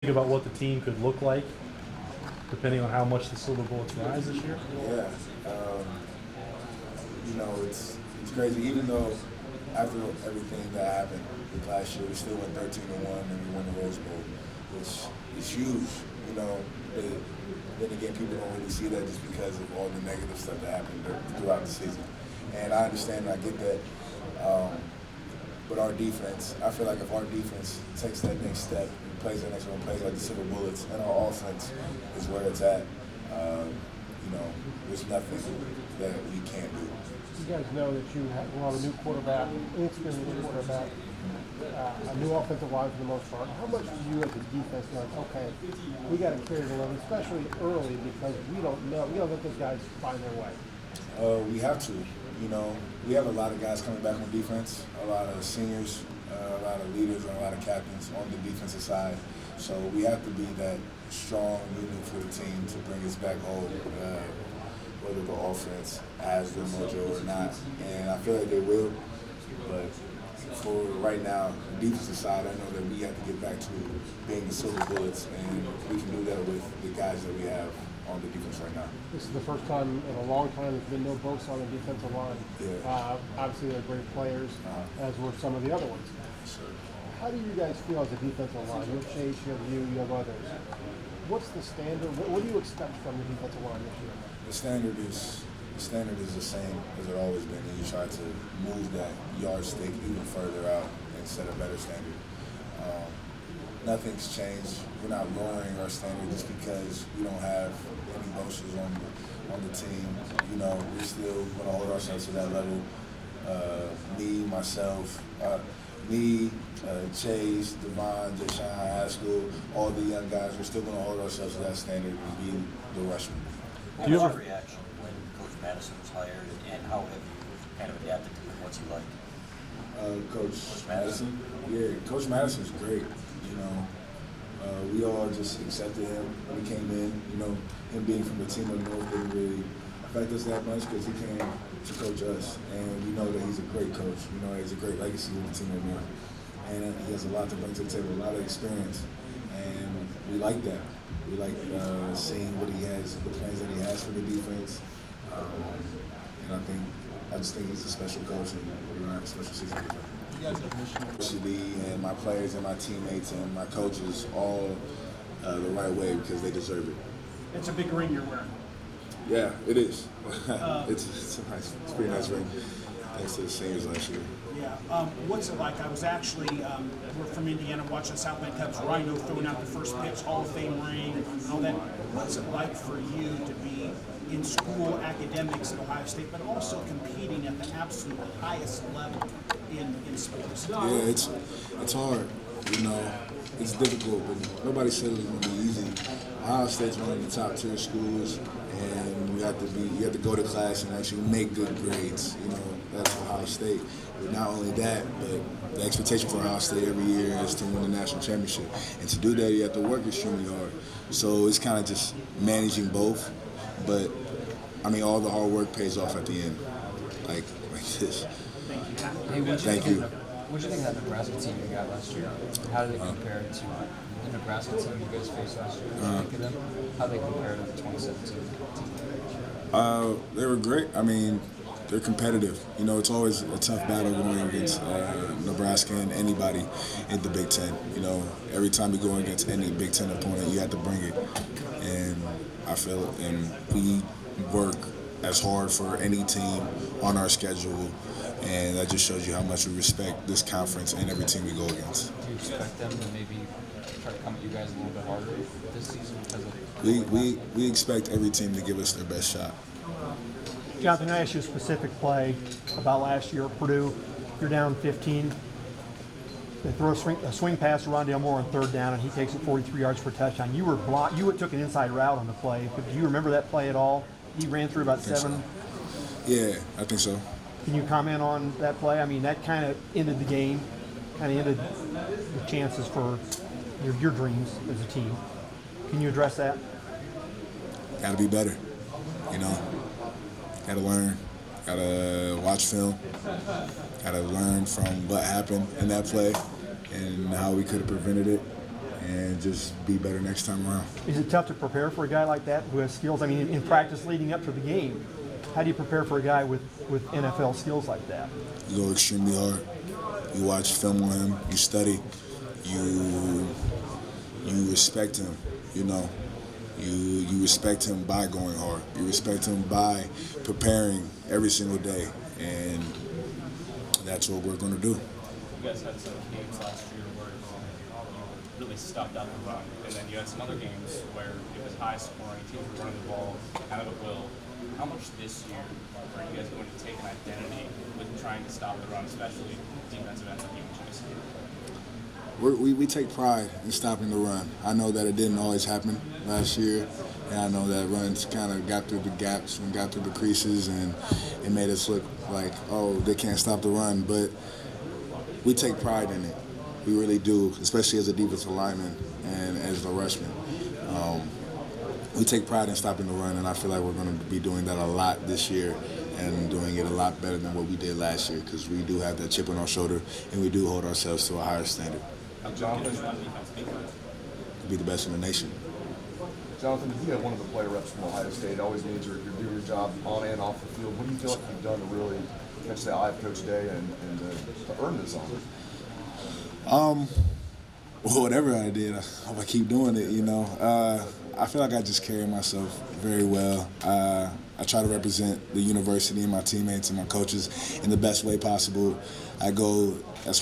Think about what the team could look like, depending on how much the Silver Bullets rise this year? Yeah, it's crazy. Even though after everything that happened with last year, we still went 13-1 and we won the Rose Bowl, which is huge. But then again, people don't really see that just because of all the negative stuff that happened throughout the season. And I understand and I get that. But our defense, I feel like if our defense takes that next step and plays the next one, plays like the Silver Bullets, and our offense is where it's at, there's nothing that we can't do. You guys know that you have a new quarterback, inexperienced quarterback, a new offensive line for the most part. How much do you as a defense know, okay, we got to carry the load, especially early, because we don't know. We don't let those guys find their way. We have to. We have a lot of guys coming back on defense, a lot of seniors, a lot of leaders, and a lot of captains on the defensive side. So we have to be that strong unit for the team to bring us back home, whether the offense has the mojo or not. And I feel like they will. But for right now, the defensive side, I know that we have to get back to being the Silver Bullets, and we can do that with the guys that we have on the defense right now. This is the first time in a long time there's been no Bullets on the defensive line. Yeah. Obviously, they're great players, as were some of the other ones. Sure. How do you guys feel as a defensive line? You have Chase, you have you have others. What's the standard? What do you expect from the defensive line this year? The standard is the same as it always been, and you try to move that yardstick even further out and set a better standard. Nothing's changed. We're not lowering our standard just because we don't have any boasters on the team. We're still going to hold ourselves to that level. Chase, Devon, Deshaun High School, all the young guys, we're still going to hold ourselves to that standard and be the Rushman. What was your reaction when Coach Madison was hired, and how have you kind of adapted to him? What's he like? Coach Madison? Yeah, Coach Madison's great. We all just accepted him when he came in. Him being from the team up north didn't really affect us that much because he came to coach us, and we know that he's a great coach. We know he has a great legacy with the team up north, and he has a lot to bring to the table, a lot of experience, and we like that. We like seeing what he has, the plans that he has for the defense, and I just think he's a special coach, and we're gonna have a special season with him. And my players and my teammates and my coaches all the right way because they deserve it. It's a big ring you're wearing. Yeah, it is. It's a pretty nice ring. Thanks to the seniors last year. Yeah. What's it like? I was actually, we're from Indiana watching the South Bend Cubs. Rhino throwing out the first pitch, Hall of Fame ring, and all that. What's it like for you to be in school academics at Ohio State, but also competing at the absolute highest level in sports? Yeah, it's hard. It's difficult, but nobody said it was going to be easy. Ohio State's one of the top tier schools, and you have to go to class and actually make good grades. That's Ohio State. But not only that, but the expectation for Ohio State every year is to win the national championship, and to do that, you have to work extremely hard. So it's kind of just managing both, but all the hard work pays off at the end, like this. Hey, Thank you. What did you think of that Nebraska team you got last year? How did they compare to the Nebraska team you guys faced last year? What do you think of them? How did they compare to the 2017 team? They were great. They're competitive. It's always a tough battle going against Nebraska and anybody in the Big Ten. Every time you go against any Big Ten opponent, you have to bring it. And I feel it. And we work as hard for any team on our schedule. And that just shows you how much we respect this conference and every team we go against. Do you expect them to maybe try to come at you guys a little bit harder this season because of we expect every team to give us their best shot. Jonathan, I asked you a specific play about last year at Purdue. You're down 15. They throw a swing pass to Rondale Moore on third down, and he takes it 43 yards for a touchdown. You were blocked. You took an inside route on the play. But do you remember that play at all? He ran through about 7. So. Yeah, I think so. Can you comment on that play? That kind of ended the game, kind of ended the chances for your dreams as a team. Can you address that? Got to be better, Got to learn. Got to watch film. Got to learn from what happened in that play and how we could have prevented it. and just be better next time around. Is it tough to prepare for a guy like that who has skills? I mean, in practice leading up to the game, how do you prepare for a guy with NFL skills like that? You go extremely hard. You watch film on him. You study. You respect him. You know. You respect him by going hard. You respect him by preparing every single day, and that's what we're going to do. You guys had some games last year where you really stuck out the run, and then you had some other games where it was high scoring, teams were running the ball kind of at will. How much this year are you guys going to take an identity with trying to stop the run, especially defensive ends like you mentioned? We take pride in stopping the run. I know that it didn't always happen last year, and I know that runs kind of got through the gaps and got through the creases, and it made us look like, oh, they can't stop the run. But we take pride in it. We really do, especially as a defensive lineman and as a rushman. We take pride in stopping the run, and I feel like we're going to be doing that a lot this year and doing it a lot better than what we did last year, because we do have that chip on our shoulder and we do hold ourselves to a higher standard. Jonathan, To be the best in the nation. Jonathan, you have one of the player reps from Ohio State. It always means you're doing your job on and off the field. What do you feel like you've done to really catch the eye of Coach Day and to earn this honor? Well, whatever I did, I hope I keep doing it, you know. I feel like I just carry myself very well. I try to represent the university and my teammates and my coaches in the best way possible. I go as